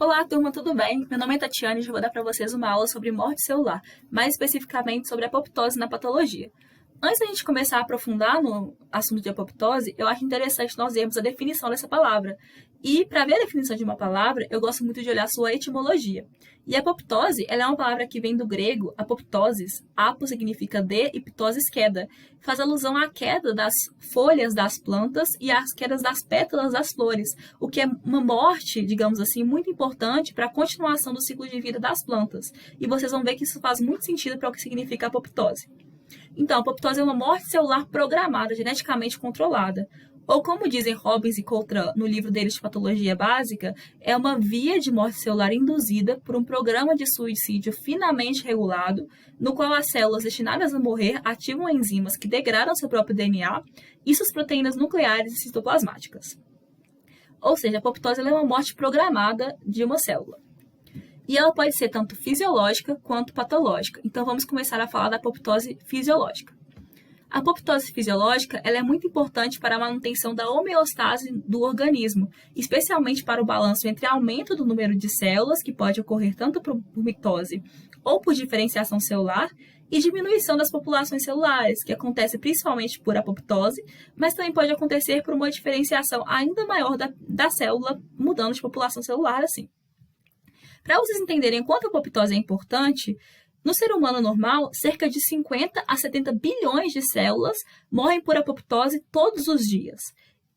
Olá, turma, tudo bem? Meu nome é Tatiana e eu vou dar para vocês uma aula sobre morte celular, mais especificamente sobre apoptose na patologia. Antes da gente começar a aprofundar no assunto de apoptose, eu acho interessante nós vermos a definição dessa palavra. E para ver a definição de uma palavra, eu gosto muito de olhar sua etimologia. E apoptose, ela é uma palavra que vem do grego apoptosis. Apo significa de e ptosis queda. Faz alusão à queda das folhas das plantas e às quedas das pétalas das flores, o que é uma morte, digamos assim, muito importante para a continuação do ciclo de vida das plantas. E vocês vão ver que isso faz muito sentido para o que significa apoptose. Então, a apoptose é uma morte celular programada, geneticamente controlada. Ou como dizem Robbins e Coutran no livro deles de patologia básica, é uma via de morte celular induzida por um programa de suicídio finamente regulado, no qual as células destinadas a morrer ativam enzimas que degradam seu próprio DNA e suas proteínas nucleares e citoplasmáticas. Ou seja, a apoptose é uma morte programada de uma célula. E ela pode ser tanto fisiológica quanto patológica. Então, vamos começar a falar da apoptose fisiológica. A apoptose fisiológica ela é muito importante para a manutenção da homeostase do organismo, especialmente para o balanço entre aumento do número de células, que pode ocorrer tanto por mitose ou por diferenciação celular, e diminuição das populações celulares, que acontece principalmente por apoptose, mas também pode acontecer por uma diferenciação ainda maior da célula, mudando de população celular assim. Para vocês entenderem quanto a apoptose é importante, no ser humano normal, cerca de 50 a 70 bilhões de células morrem por apoptose todos os dias.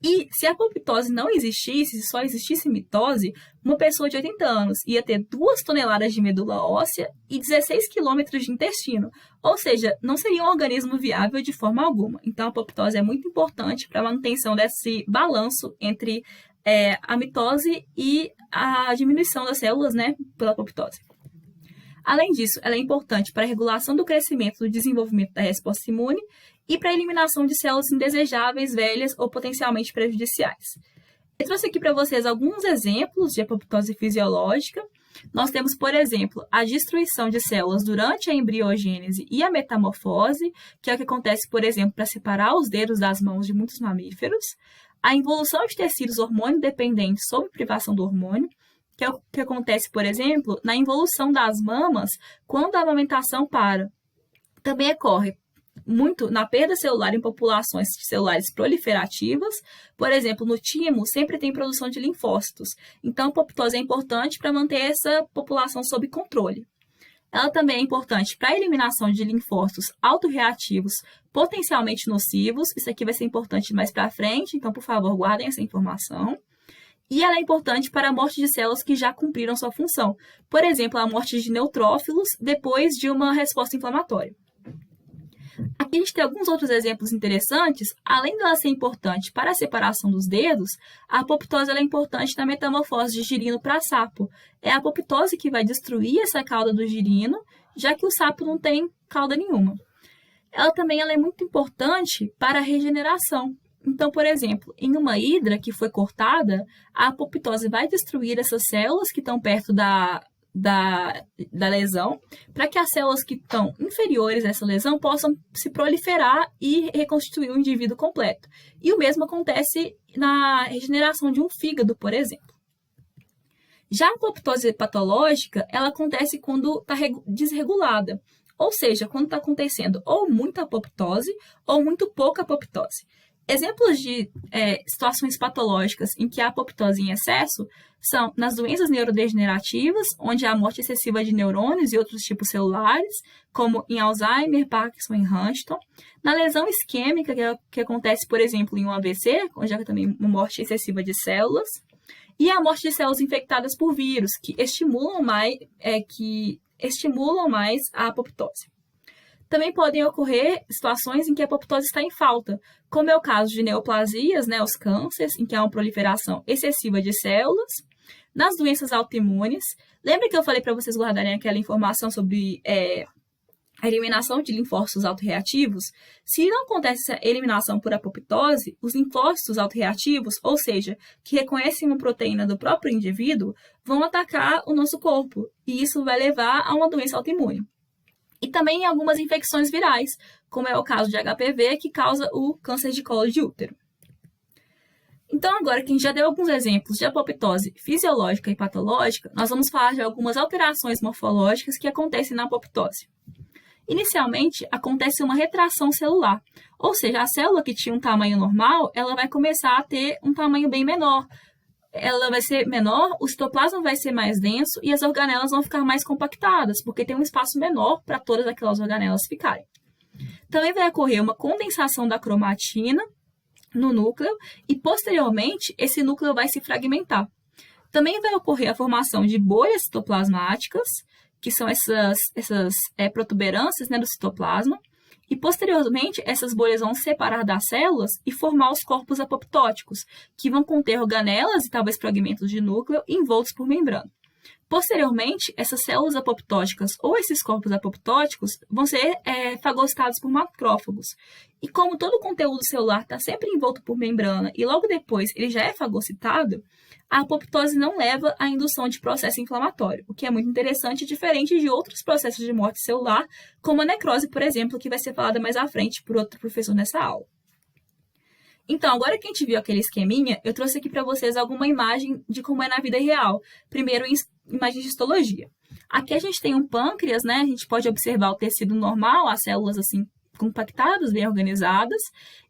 E se a apoptose não existisse, se só existisse mitose, uma pessoa de 80 anos ia ter 2 toneladas de medula óssea e 16 quilômetros de intestino. Ou seja, não seria um organismo viável de forma alguma. Então, a apoptose é muito importante para a manutenção desse balanço entre a mitose e a diminuição das células, pela apoptose. Além disso, ela é importante para a regulação do crescimento e do desenvolvimento da resposta imune e para a eliminação de células indesejáveis, velhas ou potencialmente prejudiciais. Eu trouxe aqui para vocês alguns exemplos de apoptose fisiológica. Nós temos, por exemplo, a destruição de células durante a embriogênese e a metamorfose, que é o que acontece, por exemplo, para separar os dedos das mãos de muitos mamíferos. A involução de tecidos hormônio-dependentes sob privação do hormônio, que é o que acontece, por exemplo, na involução das mamas quando a amamentação para. Também ocorre muito na perda celular em populações celulares proliferativas. Por exemplo, no timo sempre tem produção de linfócitos. Então, a apoptose é importante para manter essa população sob controle. Ela também é importante para a eliminação de linfócitos autorreativos potencialmente nocivos. Isso aqui vai ser importante mais para frente, então, por favor, guardem essa informação. E ela é importante para a morte de células que já cumpriram sua função. Por exemplo, a morte de neutrófilos depois de uma resposta inflamatória. Aqui a gente tem alguns outros exemplos interessantes. Além dela ser importante para a separação dos dedos, a apoptose é importante na metamorfose de girino para sapo. É a apoptose que vai destruir essa cauda do girino, já que o sapo não tem cauda nenhuma. Ela também é muito importante para a regeneração. Então, por exemplo, em uma hidra que foi cortada, a apoptose vai destruir essas células que estão perto da lesão, para que as células que estão inferiores a essa lesão possam se proliferar e reconstituir o indivíduo completo. E o mesmo acontece na regeneração de um fígado, por exemplo. Já a apoptose patológica, ela acontece quando está desregulada, ou seja, quando está acontecendo ou muita apoptose ou muito pouca apoptose. Exemplos de situações patológicas em que há apoptose em excesso são nas doenças neurodegenerativas, onde há morte excessiva de neurônios e outros tipos celulares, como em Alzheimer, Parkinson e Huntington. Na lesão isquêmica, que acontece, por exemplo, em um AVC, onde há também uma morte excessiva de células. E a morte de células infectadas por vírus, que estimulam mais a apoptose. Também podem ocorrer situações em que a apoptose está em falta, como é o caso de neoplasias, os cânceres, em que há uma proliferação excessiva de células, nas doenças autoimunes. Lembra que eu falei para vocês guardarem aquela informação sobre a eliminação de linfócitos autorreativos? Se não acontece essa eliminação por apoptose, os linfócitos autorreativos, ou seja, que reconhecem uma proteína do próprio indivíduo, vão atacar o nosso corpo, e isso vai levar a uma doença autoimune. E também em algumas infecções virais, como é o caso de HPV, que causa o câncer de colo de útero. Então, agora que a gente já deu alguns exemplos de apoptose fisiológica e patológica, nós vamos falar de algumas alterações morfológicas que acontecem na apoptose. Inicialmente, acontece uma retração celular, ou seja, a célula que tinha um tamanho normal, ela vai começar a ter um tamanho bem menor. Ela vai ser menor, o citoplasma vai ser mais denso e as organelas vão ficar mais compactadas, porque tem um espaço menor para todas aquelas organelas ficarem. Também vai ocorrer uma condensação da cromatina no núcleo e, posteriormente, esse núcleo vai se fragmentar. Também vai ocorrer a formação de bolhas citoplasmáticas, que são essas protuberâncias, né, do citoplasma, e, posteriormente, essas bolhas vão separar das células e formar os corpos apoptóticos, que vão conter organelas e talvez fragmentos de núcleo envoltos por membrana. Posteriormente, essas células apoptóticas ou esses corpos apoptóticos vão ser fagocitados por macrófagos. E como todo o conteúdo celular está sempre envolto por membrana e logo depois ele já é fagocitado, a apoptose não leva à indução de processo inflamatório, o que é muito interessante e diferente de outros processos de morte celular, como a necrose, por exemplo, que vai ser falada mais à frente por outro professor nessa aula. Então, agora que a gente viu aquele esqueminha, eu trouxe aqui para vocês alguma imagem de como é na vida real. Primeiro, imagem de histologia. Aqui a gente tem um pâncreas, né? A gente pode observar o tecido normal, as células assim compactadas, bem organizadas.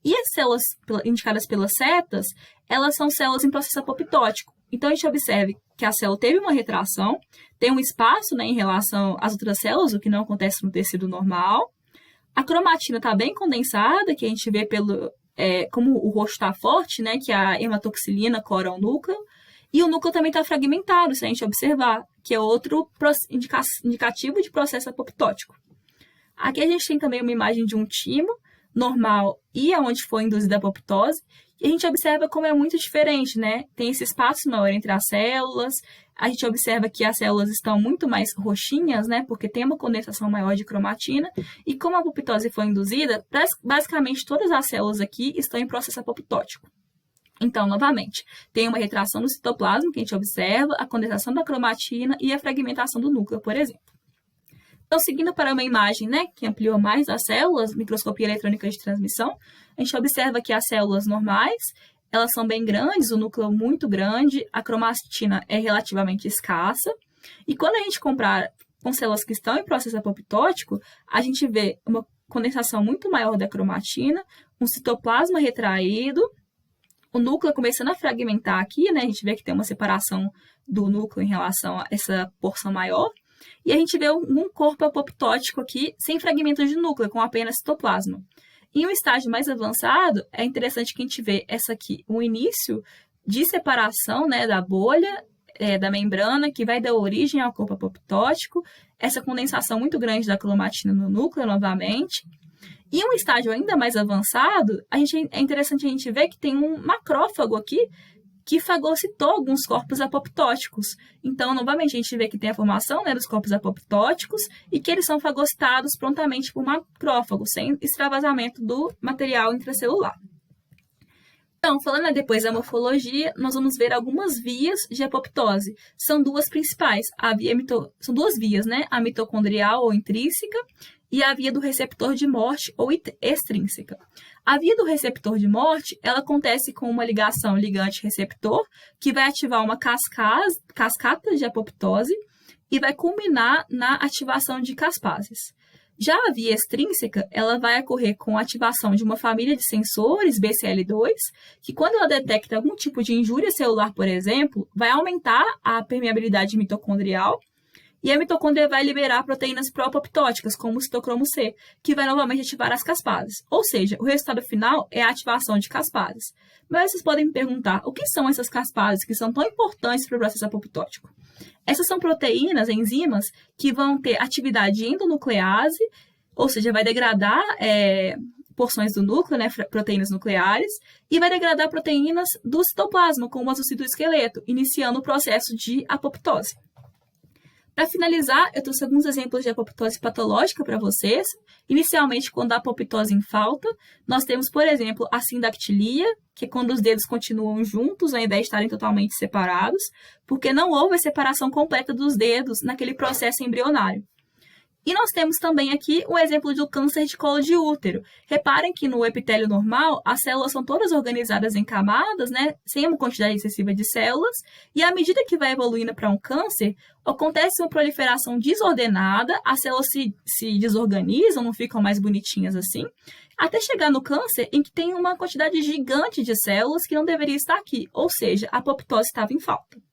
E as células indicadas pelas setas, elas são células em processo apoptótico. Então, a gente observa que a célula teve uma retração, tem um espaço, né, em relação às outras células, o que não acontece no tecido normal. A cromatina está bem condensada, que a gente vê como o rosto está forte, né, que a hematoxilina cora o núcleo, e o núcleo também está fragmentado, se a gente observar, que é outro indicativo de processo apoptótico. Aqui a gente tem também uma imagem de um timo normal e aonde foi induzida a apoptose, e a gente observa como é muito diferente, né? Tem esse espaço maior entre as células, a gente observa que as células estão muito mais roxinhas, né? Porque tem uma condensação maior de cromatina, e como a apoptose foi induzida, basicamente todas as células aqui estão em processo apoptótico. Então, novamente, tem uma retração do citoplasma, que a gente observa, a condensação da cromatina e a fragmentação do núcleo, por exemplo. Então, seguindo para uma imagem, né, que ampliou mais as células, microscopia eletrônica de transmissão, a gente observa que as células normais, elas são bem grandes, o núcleo é muito grande, a cromatina é relativamente escassa, e quando a gente compara com células que estão em processo apoptótico, a gente vê uma condensação muito maior da cromatina, um citoplasma retraído, o núcleo começando a fragmentar aqui, né, a gente vê que tem uma separação do núcleo em relação a essa porção maior, e a gente vê um corpo apoptótico aqui, sem fragmentos de núcleo, com apenas citoplasma. Em um estágio mais avançado, é interessante que a gente vê essa aqui, um início de separação, né, da bolha, da membrana, que vai dar origem ao corpo apoptótico, essa condensação muito grande da cromatina no núcleo, novamente. E um estágio ainda mais avançado, é interessante a gente ver que tem um macrófago aqui, que fagocitou alguns corpos apoptóticos. Então, novamente, a gente vê que tem a formação, né, dos corpos apoptóticos e que eles são fagocitados prontamente por macrófagos, sem extravasamento do material intracelular. Então, falando depois da morfologia, nós vamos ver algumas vias de apoptose. São duas principais. São duas vias, né? A mitocondrial ou intrínseca e a via do receptor de morte ou extrínseca. A via do receptor de morte, ela acontece com uma ligação ligante-receptor, que vai ativar uma cascata de apoptose e vai culminar na ativação de caspases. Já a via extrínseca, ela vai ocorrer com a ativação de uma família de sensores, BCL2, que quando ela detecta algum tipo de injúria celular, por exemplo, vai aumentar a permeabilidade mitocondrial, e a mitocôndria vai liberar proteínas pró-apoptóticas, como o citocromo C, que vai novamente ativar as caspases. Ou seja, o resultado final é a ativação de caspases. Mas vocês podem me perguntar, o que são essas caspases que são tão importantes para o processo apoptótico? Essas são proteínas, enzimas, que vão ter atividade endonuclease, ou seja, vai degradar porções do núcleo, né, proteínas nucleares, e vai degradar proteínas do citoplasma, como as do citoesqueleto, iniciando o processo de apoptose. Para finalizar, eu trouxe alguns exemplos de apoptose patológica para vocês. Inicialmente, quando há apoptose em falta, nós temos, por exemplo, a sindactilia, que é quando os dedos continuam juntos ao invés de estarem totalmente separados, porque não houve a separação completa dos dedos naquele processo embrionário. E nós temos também aqui um exemplo do câncer de colo de útero. Reparem que no epitélio normal, as células são todas organizadas em camadas, né, sem uma quantidade excessiva de células, e à medida que vai evoluindo para um câncer, acontece uma proliferação desordenada, as células se desorganizam, não ficam mais bonitinhas assim, até chegar no câncer em que tem uma quantidade gigante de células que não deveria estar aqui, ou seja, a apoptose estava em falta.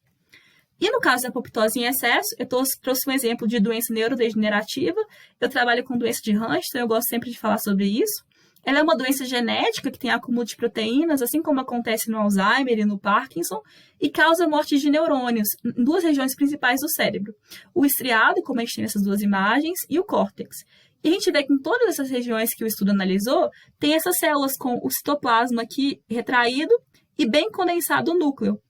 E no caso da apoptose em excesso, eu trouxe um exemplo de doença neurodegenerativa. Eu trabalho com doença de Huntington, eu gosto sempre de falar sobre isso. Ela é uma doença genética que tem acúmulo de proteínas, assim como acontece no Alzheimer e no Parkinson, e causa morte de neurônios em duas regiões principais do cérebro. O estriado, como a gente tem nessas duas imagens, e o córtex. E a gente vê que em todas essas regiões que o estudo analisou, tem essas células com o citoplasma aqui retraído e bem condensado o núcleo.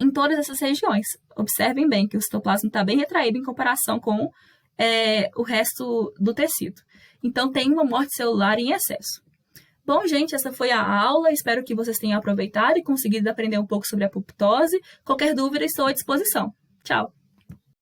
Em todas essas regiões. Observem bem que o citoplasma está bem retraído em comparação com o resto do tecido. Então, tem uma morte celular em excesso. Bom, gente, essa foi a aula. Espero que vocês tenham aproveitado e conseguido aprender um pouco sobre a apoptose. Qualquer dúvida, estou à disposição. Tchau!